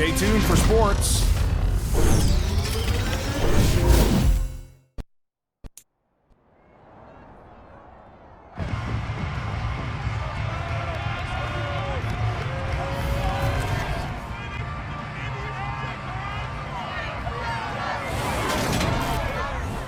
Stay tuned for sports.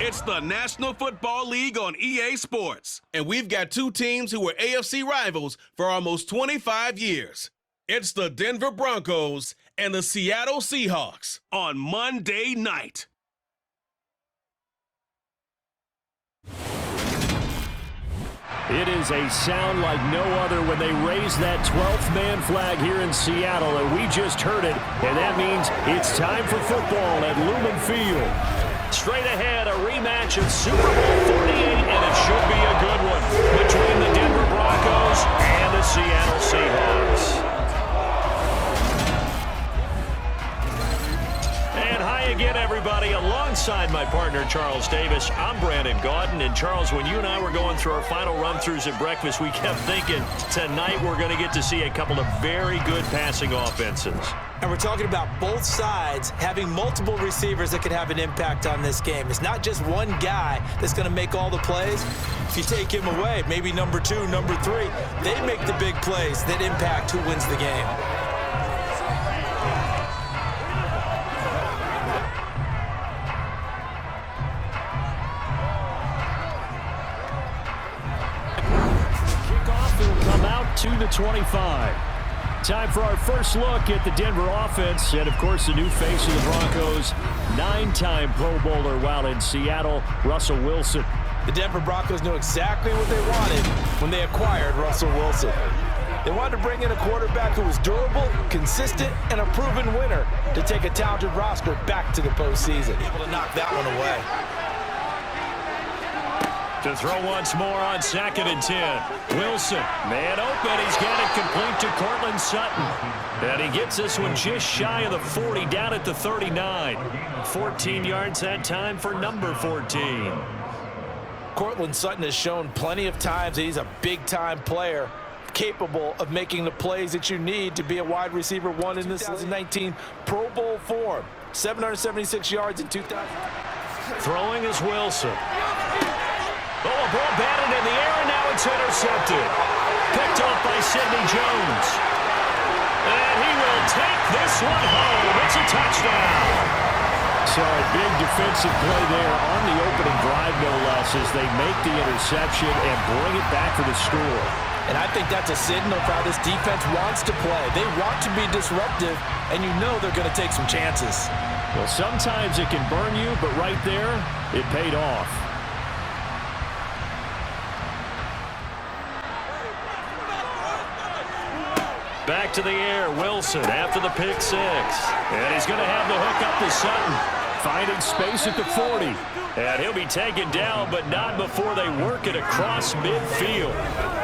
It's the National Football League on EA Sports, and we've got two teams who were AFC rivals for almost 25 years. It's the Denver Broncos and the Seattle Seahawks on Monday night. It is a sound like no other when they raise that 12th man flag here in Seattle, and we just heard it, and that means it's time for football at Lumen Field. Straight ahead, a rematch of Super Bowl 48, and it should be a good one between the Denver Broncos and the Seattle Seahawks. And hi again, everybody. Alongside my partner, Charles Davis, I'm Brandon Gaudin. And Charles, when you and I were going through our final run-throughs at breakfast, we kept thinking tonight we're going to get to see a couple of very good passing offenses. And we're talking about both sides having multiple receivers that could have an impact on this game. It's not just one guy that's going to make all the plays. If you take him away, maybe number 2, number 3, they make the big plays that impact who wins the game. Kickoff will come out to the 25. Time for our first look at the Denver offense and, of course, the new face of the Broncos, 9-time Pro Bowler while in Seattle, Russell Wilson. The Denver Broncos knew exactly what they wanted when they acquired Russell Wilson. They wanted to bring in a quarterback who was durable, consistent, and a proven winner to take a talented roster back to the postseason. Able to knock that one away. To throw once more on 2nd and 10. Wilson, man open. He's got it complete to Cortland Sutton. And he gets this one just shy of the 40, down at the 39. 14 yards that time for number 14. Cortland Sutton has shown plenty of times that he's a big-time player, capable of making the plays that you need to be a wide receiver one in this 2019 Pro Bowl form. 776 yards in 2000. Throwing is Wilson. Oh, a ball batted in the air, and now it's intercepted. Picked off by Sidney Jones. And he will take this one home. It's a touchdown. So a big defensive play there on the opening drive, no less, as they make the interception and bring it back for the score. And I think that's a signal for how this defense wants to play. They want to be disruptive, and you know they're going to take some chances. Well, sometimes it can burn you, but right there, it paid off. Back to the air, Wilson after the pick 6. And he's going to have the hook up to Sutton. Finding space at the 40. And he'll be taken down, but not before they work it across midfield.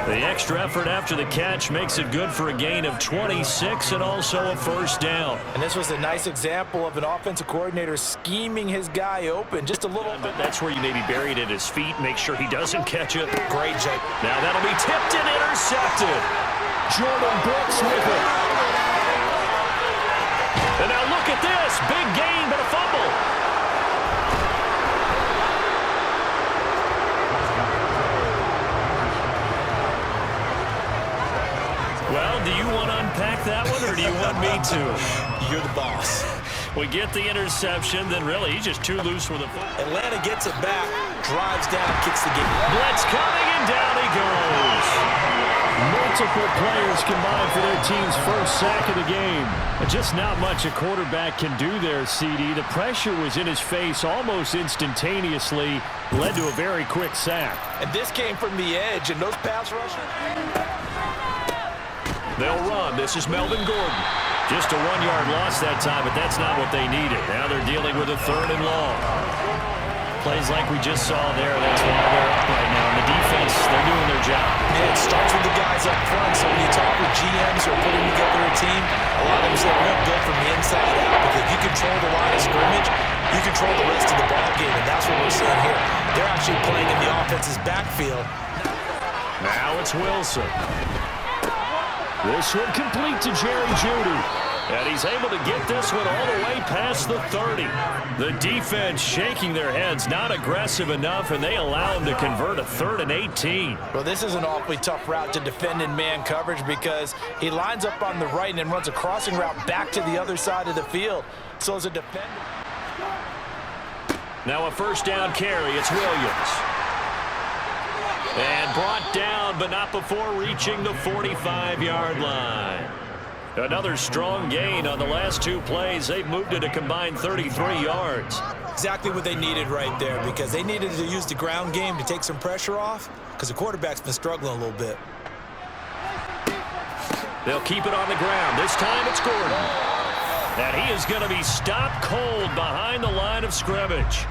The extra effort after the catch makes it good for a gain of 26 and also a first down. And this was a nice example of an offensive coordinator scheming his guy open just a little bit. That's where you may be buried at his feet. Make sure he doesn't catch it. Great job. Now that'll be tipped and intercepted. Jordan Brooks with it. And now look at this. Big gain, but a fumble. Well, do you want to unpack that one, or do you want me to? You're the boss. We get the interception, then really he's just too loose with the foot. Atlanta gets it back, drives down, kicks the game. Blitz coming, and down he goes. Multiple players combined for their team's first sack of the game. Just not much a quarterback can do there, CD. The pressure was in his face almost instantaneously, led to a very quick sack. And this came from the edge, and those pass rushers. They'll run. This is Melvin Gordon. Just a 1-yard loss that time, but that's not what they needed. Now they're dealing with a 3rd and long. Plays like we just saw there, that's why they're up right now. And the defense, they're doing their job. Yeah, it starts with the guys up front. So when you talk with GMs who are putting together a team, a lot of them say we're built from the inside out. Because if you control the line of scrimmage, you control the rest of the ball game, and that's what we're seeing here. They're actually playing in the offense's backfield. Now it's Wilson. This one complete to Jerry Jeudy. And he's able to get this one all the way past the 30. The defense shaking their heads, not aggressive enough, and they allow him to convert a 3rd and 18. Well, this is an awfully tough route to defend in man coverage because he lines up on the right and then runs a crossing route back to the other side of the field. So as a defender. Now a first down carry. It's Williams. And brought down, but not before reaching the 45-yard line. Another strong gain on the last 2 plays. They've moved it a combined 33 yards. Exactly what they needed right there because they needed to use the ground game to take some pressure off because the quarterback's been struggling a little bit. They'll keep it on the ground. This time it's Gordon. And he is going to be stopped cold behind the line of scrimmage.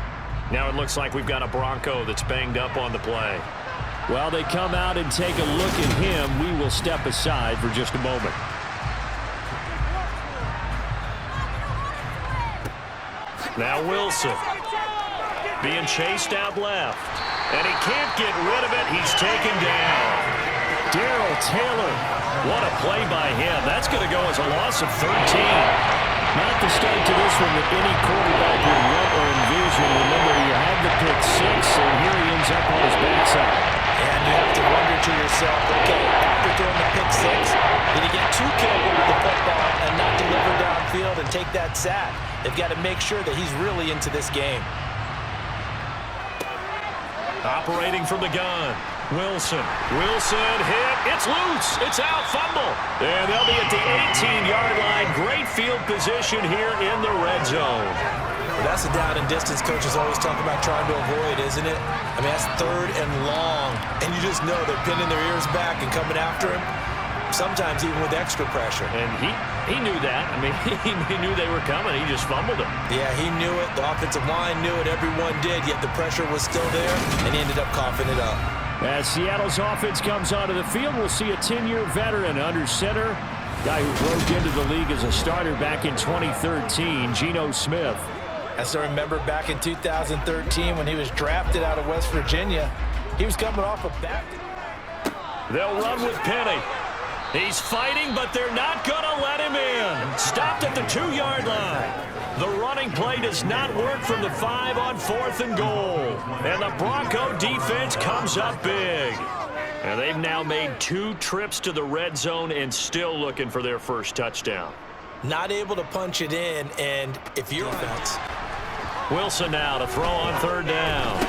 Now it looks like we've got a Bronco that's banged up on the play. While they come out and take a look at him, we will step aside for just a moment. Now Wilson being chased out left. And he can't get rid of it. He's taken down. Darrell Taylor. What a play by him. That's going to go as a loss of 13. Not the start to this one that any quarterback would want or envision. Remember, you had the pick 6, and here he ends up on his backside. And you have to wonder to yourself, okay, after throwing the pick 6, did he get too careful with the football and not deliver downfield and take that sack? They've got to make sure that he's really into this game. Operating from the gun. Wilson hit. It's loose. It's out. Fumble. And they'll be at the 18-yard line. Great field position here in the red zone. Well, that's the down and distance coaches always talk about trying to avoid, isn't it? I mean, that's 3rd and long. And you just know they're pinning their ears back and coming after him, sometimes even with extra pressure. And he knew that. I mean, he knew they were coming. He just fumbled it. Yeah, he knew it. The offensive line knew it. Everyone did, yet the pressure was still there, and he ended up coughing it up. As Seattle's offense comes onto the field, we'll see a 10-year veteran under center. Guy who broke into the league as a starter back in 2013, Geno Smith. I still remember back in 2013 when he was drafted out of West Virginia. He was coming off a back. They'll run with Penny. He's fighting, but they're not going to let him in. Stopped at the 2-yard line. The running play does not work from the 5 on 4th and goal. And the Bronco defense comes up big. And they've now made 2 trips to the red zone and still looking for their first touchdown. Not able to punch it in, and if you're offense. Wilson now to throw on 3rd down.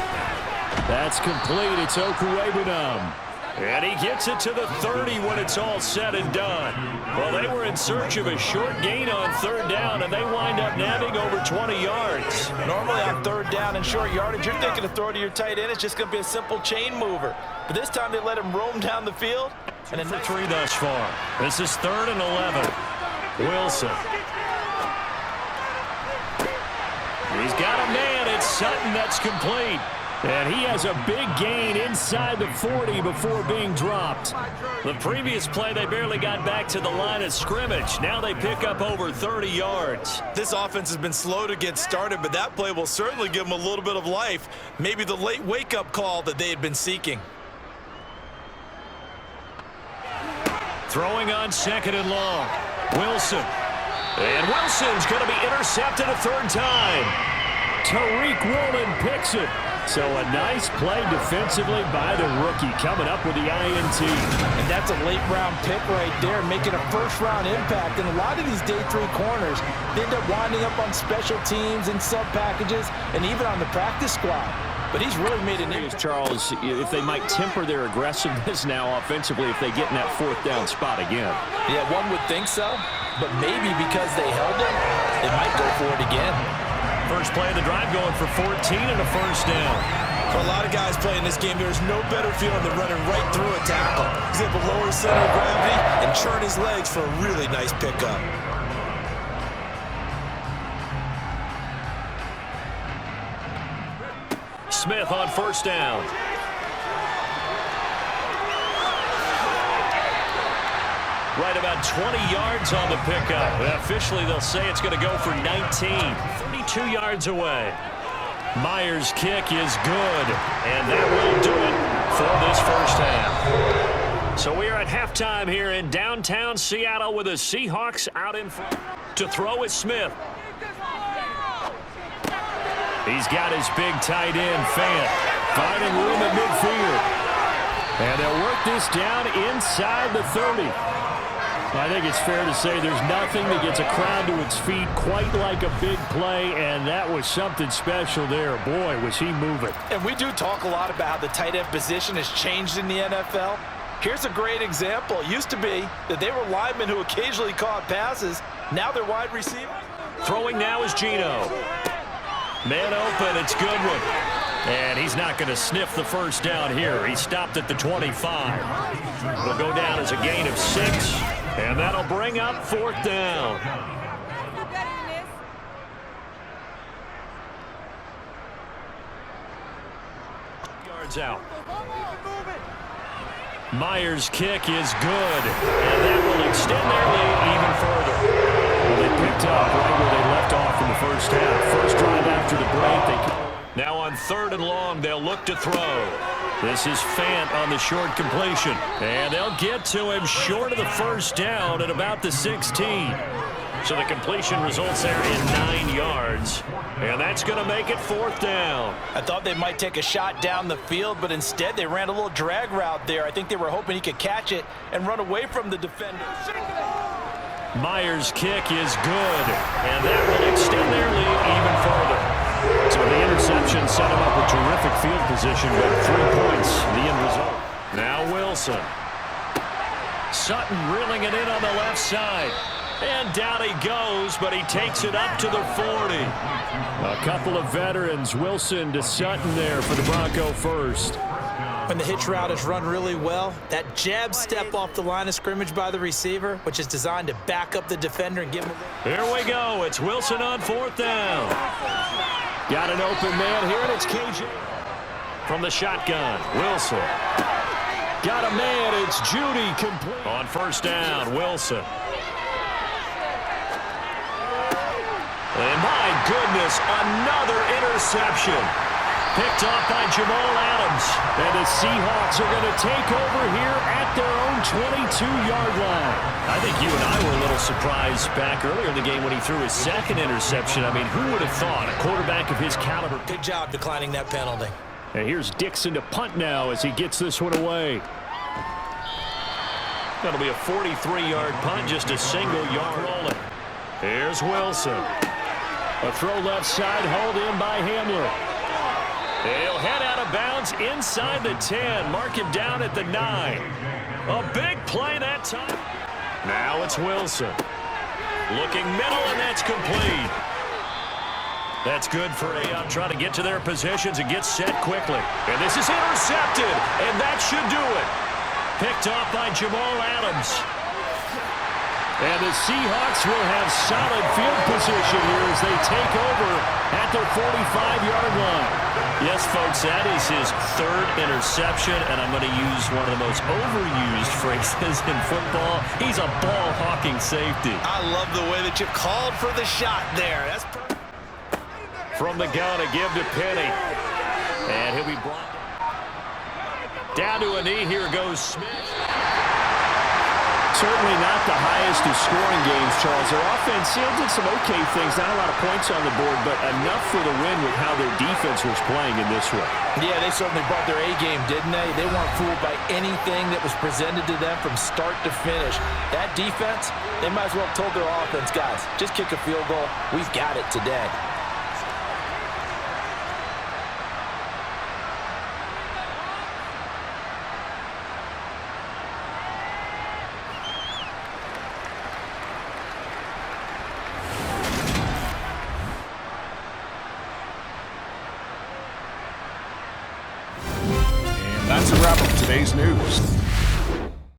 That's complete. It's Okuwebunam. And he gets it to the 30 when it's all said and done. Well, they were in search of a short gain on 3rd down, and they wind up nabbing over 20 yards. Normally on 3rd down and short yardage, you're thinking of throw to your tight end. It's just going to be a simple chain mover. But this time they let him roam down the field. And for 3 thus far. This is 3rd and 11. Wilson. He's got a man. It's Sutton that's complete. And he has a big gain inside the 40 before being dropped. The previous play, they barely got back to the line of scrimmage. Now they pick up over 30 yards. This offense has been slow to get started, but that play will certainly give them a little bit of life. Maybe the late wake-up call that they had been seeking. Throwing on 2nd and long. Wilson. And Wilson's going to be intercepted a 3rd time. Tariq Woolen picks it. So a nice play defensively by the rookie coming up with the INT. And that's a late-round pick right there, making a first-round impact. And a lot of these day 3 corners, they end up winding up on special teams and sub-packages and even on the practice squad. But he's really made an impact. Charles, if they might temper their aggressiveness now offensively if they get in that 4th down spot again. Yeah, one would think so. But maybe because they held him, they might go for it again. First play of the drive going for 14 and a first down. For a lot of guys playing this game, there's no better feeling than running right through a tackle. He's able to lower his center of gravity and churn his legs for a really nice pickup. Smith on first down. Right about 20 yards on the pickup. Officially, they'll say it's going to go for 19. 32 yards away. Myers' kick is good, and that will do it for this first half. So we are at halftime here in downtown Seattle with the Seahawks out in front. To throw is Smith. He's got his big tight end, Fant, finding room at midfield. And they'll work this down inside the 30. I think it's fair to say there's nothing that gets a crowd to its feet quite like a big play, and that was something special there. Boy, was he moving. And we do talk a lot about how the tight end position has changed in the NFL. Here's a great example. It used to be that they were linemen who occasionally caught passes. Now they're wide receivers. Throwing now is Geno. Man open, it's Goodwin. And he's not going to sniff the first down here. He stopped at the 25. It'll go down as a gain of 6, and that'll bring up 4th down. Yards out. Myers' kick is good, and that will extend their lead even further. Well, they picked up right where they left off in the first half. First drive after the break. Now on 3rd and long, they'll look to throw. This is Fant on the short completion, and they'll get to him short of the first down at about the 16. So the completion results there in 9 yards, and that's going to make it 4th down. I thought they might take a shot down the field, but instead they ran a little drag route there. I think they were hoping he could catch it and run away from the defender. Myers' kick is good, and that will extend their lead even further. So the interception set him up with terrific field position, but 3 points, the end result. Now Wilson. Sutton reeling it in on the left side. And down he goes, but he takes it up to the 40. A couple of veterans, Wilson to Sutton there for the Bronco first. When the hitch route is run really well, that jab step off the line of scrimmage by the receiver, which is designed to back up the defender and give him a... Here we go. It's Wilson on 4th down. Got an open man here, and it's KJ. From the shotgun, Wilson. Got a man, it's Judy complete. On 1st down, Wilson. And my goodness, another interception. Picked off by Jamal Adams. And the Seahawks are going to take over here at their own 22-yard line. I think you and I were a little surprised back earlier in the game when he threw his 2nd interception. I mean, who would have thought a quarterback of his caliber? Good job declining that penalty. And here's Dixon to punt now as he gets this one away. That'll be a 43-yard punt, just a single yard rolling. Here's Wilson. A throw left side, hauled in by Hamler. He'll head out of bounds inside the 10. Mark him down at the 9. A big play that time. Now it's Wilson. Looking middle, and that's complete. That's good for a try to get to their positions and get set quickly. And this is intercepted, and that should do it. Picked off by Jamal Adams. And the Seahawks will have solid field position here as they take over at their 45-yard line. Yes, folks, that is his 3rd interception, and I'm going to use one of the most overused phrases in football. He's a ball-hawking safety. I love the way that you called for the shot there. That's perfect. From the gun, a give to Penny. And he'll be blocked. Down to a knee, here goes Smith. Certainly not the highest of scoring games, Charles. Their offense did some okay things, not a lot of points on the board, but enough for the win with how their defense was playing in this one. Yeah, they certainly brought their A-game, didn't they? They weren't fooled by anything that was presented to them from start to finish. That defense, they might as well have told their offense, guys, just kick a field goal. We've got it today. That's a wrap up today's news.